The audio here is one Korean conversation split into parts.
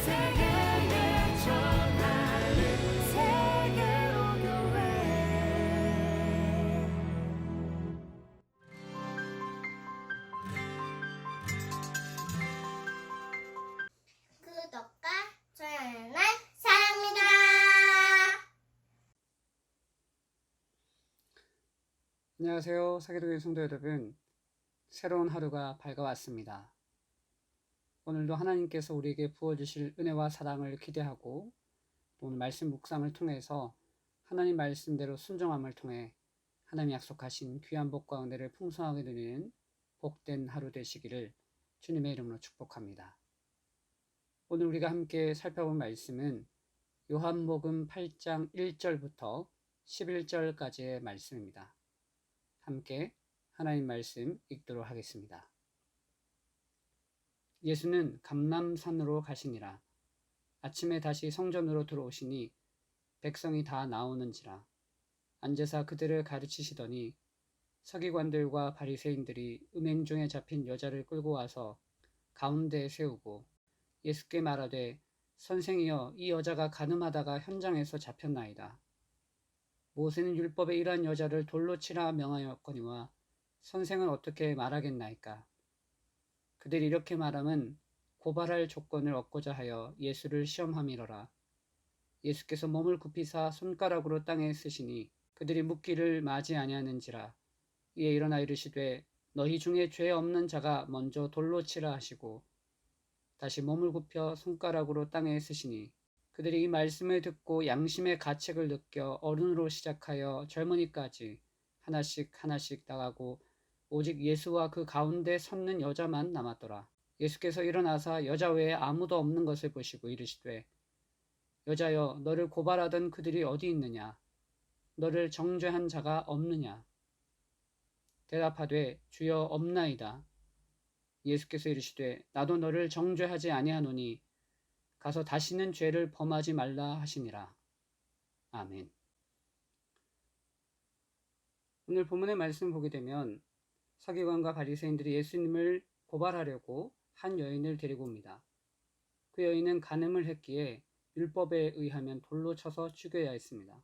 세계에 전하는 세계로 교회. 구독과 좋아요는 사랑합니다. 안녕하세요. 사계도교회 성도 여러분. 새로운 하루가 밝아왔습니다. 오늘도 하나님께서 우리에게 부어주실 은혜와 사랑을 기대하고 또 오늘 말씀 묵상을 통해서 하나님 말씀대로 순종함을 통해 하나님이 약속하신 귀한 복과 은혜를 풍성하게 누리는 복된 하루 되시기를 주님의 이름으로 축복합니다. 오늘 우리가 함께 살펴본 말씀은 요한복음 8장 1절부터 11절까지의 말씀입니다. 함께 하나님 말씀 읽도록 하겠습니다. 예수는 감람산으로 가시니라. 아침에 다시 성전으로 들어오시니 백성이 다 나오는지라. 앉으사 그들을 가르치시더니 서기관들과 바리새인들이 음행 중에 잡힌 여자를 끌고 와서 가운데에 세우고 예수께 말하되 선생이여, 이 여자가 간음하다가 현장에서 잡혔나이다. 모세는 율법에 이러한 여자를 돌로 치라 명하였거니와 선생은 어떻게 말하겠나이까? 그들이 이렇게 말함은 고발할 조건을 얻고자 하여 예수를 시험함이로라. 예수께서 몸을 굽히사 손가락으로 땅에 쓰시니 그들이 묻기를 마지 아니하는지라. 이에 일어나 이르시되 너희 중에 죄 없는 자가 먼저 돌로 치라 하시고 다시 몸을 굽혀 손가락으로 땅에 쓰시니 그들이 이 말씀을 듣고 양심의 가책을 느껴 어른으로 시작하여 젊은이까지 하나씩 하나씩 나가고 오직 예수와 그 가운데 섰는 여자만 남았더라. 예수께서 일어나사 여자 외에 아무도 없는 것을 보시고 이르시되 여자여, 너를 고발하던 그들이 어디 있느냐? 너를 정죄한 자가 없느냐? 대답하되 주여 없나이다. 예수께서 이르시되 나도 너를 정죄하지 아니하노니 가서 다시는 죄를 범하지 말라 하시니라. 아멘. 오늘 본문의 말씀을 보게 되면 서기관과 바리새인들이 예수님을 고발하려고 한 여인을 데리고 옵니다. 그 여인은 간음을 했기에 율법에 의하면 돌로 쳐서 죽여야 했습니다.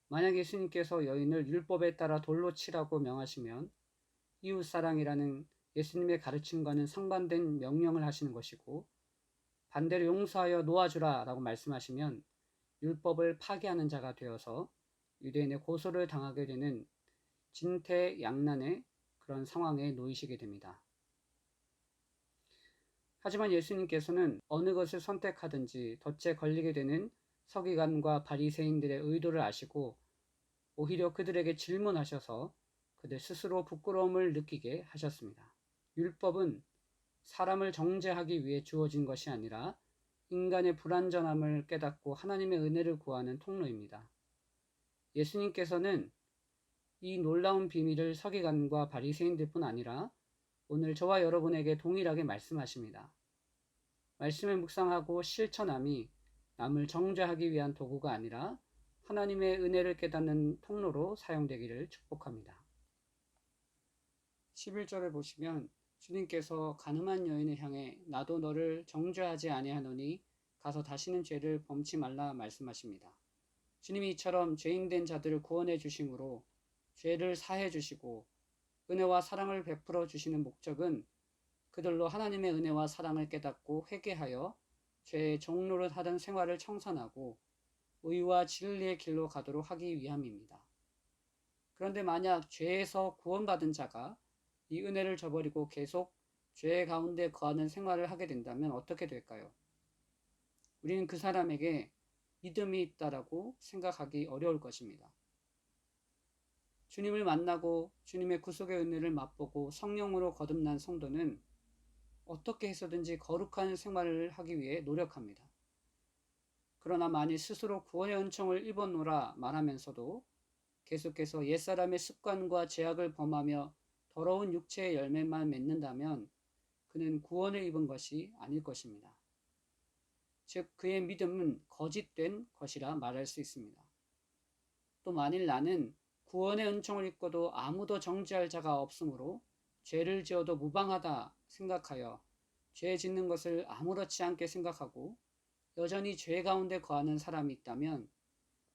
만약 예수님께서 여인을 율법에 따라 돌로 치라고 명하시면 이웃사랑이라는 예수님의 가르침과는 상반된 명령을 하시는 것이고, 반대로 용서하여 놓아주라 라고 말씀하시면 율법을 파기하는 자가 되어서 유대인의 고소를 당하게 되는 진퇴양난의 그런 상황에 놓이시게 됩니다. 하지만 예수님께서는 어느 것을 선택하든지 덫에 걸리게 되는 서기관과 바리새인들의 의도를 아시고 오히려 그들에게 질문하셔서 그들 스스로 부끄러움을 느끼게 하셨습니다. 율법은 사람을 정죄하기 위해 주어진 것이 아니라 인간의 불완전함을 깨닫고 하나님의 은혜를 구하는 통로입니다. 예수님께서는 이 놀라운 비밀을 서기관과 바리새인들뿐 아니라 오늘 저와 여러분에게 동일하게 말씀하십니다. 말씀을 묵상하고 실천함이 남을 정죄하기 위한 도구가 아니라 하나님의 은혜를 깨닫는 통로로 사용되기를 축복합니다. 11절을 보시면 주님께서 간음한 여인을 향해 나도 너를 정죄하지 아니하노니 가서 다시는 죄를 범치 말라 말씀하십니다. 주님이 이처럼 죄인된 자들을 구원해 주심으로 죄를 사해 주시고 은혜와 사랑을 베풀어 주시는 목적은 그들로 하나님의 은혜와 사랑을 깨닫고 회개하여 죄의 종로를 하던 생활을 청산하고 의와 진리의 길로 가도록 하기 위함입니다. 그런데 만약 죄에서 구원받은 자가 이 은혜를 저버리고 계속 죄 가운데 거하는 생활을 하게 된다면 어떻게 될까요? 우리는 그 사람에게 믿음이 있다라고 생각하기 어려울 것입니다. 주님을 만나고 주님의 구속의 은혜를 맛보고 성령으로 거듭난 성도는 어떻게 해서든지 거룩한 생활을 하기 위해 노력합니다. 그러나 만일 스스로 구원의 은총을 입어노라 말하면서도 계속해서 옛사람의 습관과 죄악을 범하며 더러운 육체의 열매만 맺는다면 그는 구원을 입은 것이 아닐 것입니다. 즉 그의 믿음은 거짓된 것이라 말할 수 있습니다. 또 만일 나는 구원의 은총을 입고도 아무도 정죄할 자가 없으므로 죄를 지어도 무방하다 생각하여 죄 짓는 것을 아무렇지 않게 생각하고 여전히 죄 가운데 거하는 사람이 있다면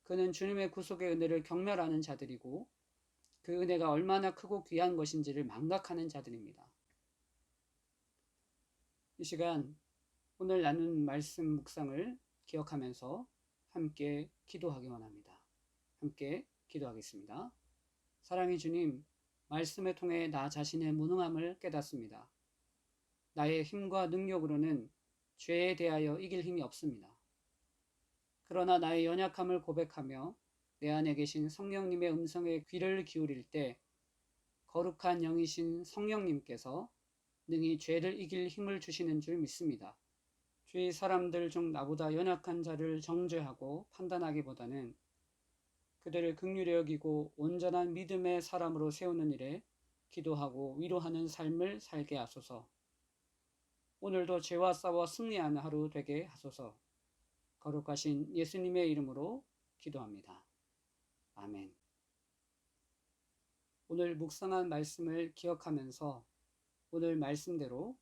그는 주님의 구속의 은혜를 경멸하는 자들이고 그 은혜가 얼마나 크고 귀한 것인지를 망각하는 자들입니다. 이 시간 오늘 나눈 말씀 묵상을 기억하면서 함께 기도하기 원합니다. 함께 기도하겠습니다. 사랑의 주님, 말씀을 통해 나 자신의 무능함을 깨닫습니다. 나의 힘과 능력으로는 죄에 대하여 이길 힘이 없습니다. 그러나 나의 연약함을 고백하며 내 안에 계신 성령님의 음성에 귀를 기울일 때 거룩한 영이신 성령님께서 능히 죄를 이길 힘을 주시는 줄 믿습니다. 주위 사람들 중 나보다 연약한 자를 정죄하고 판단하기보다는 그들을 긍휼히 여기고 온전한 믿음의 사람으로 세우는 일에 기도하고 위로하는 삶을 살게 하소서. 오늘도 죄와 싸워 승리하는 하루 되게 하소서. 거룩하신 예수님의 이름으로 기도합니다. 아멘. 오늘 묵상한 말씀을 기억하면서 오늘 말씀대로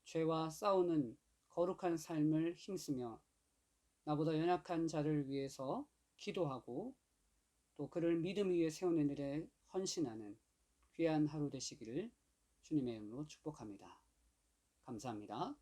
죄와 싸우는 거룩한 삶을 힘쓰며 나보다 연약한 자를 위해서 기도하고 또 그를 믿음 위에 세우는 일에 헌신하는 귀한 하루 되시기를 주님의 이름으로 축복합니다. 감사합니다.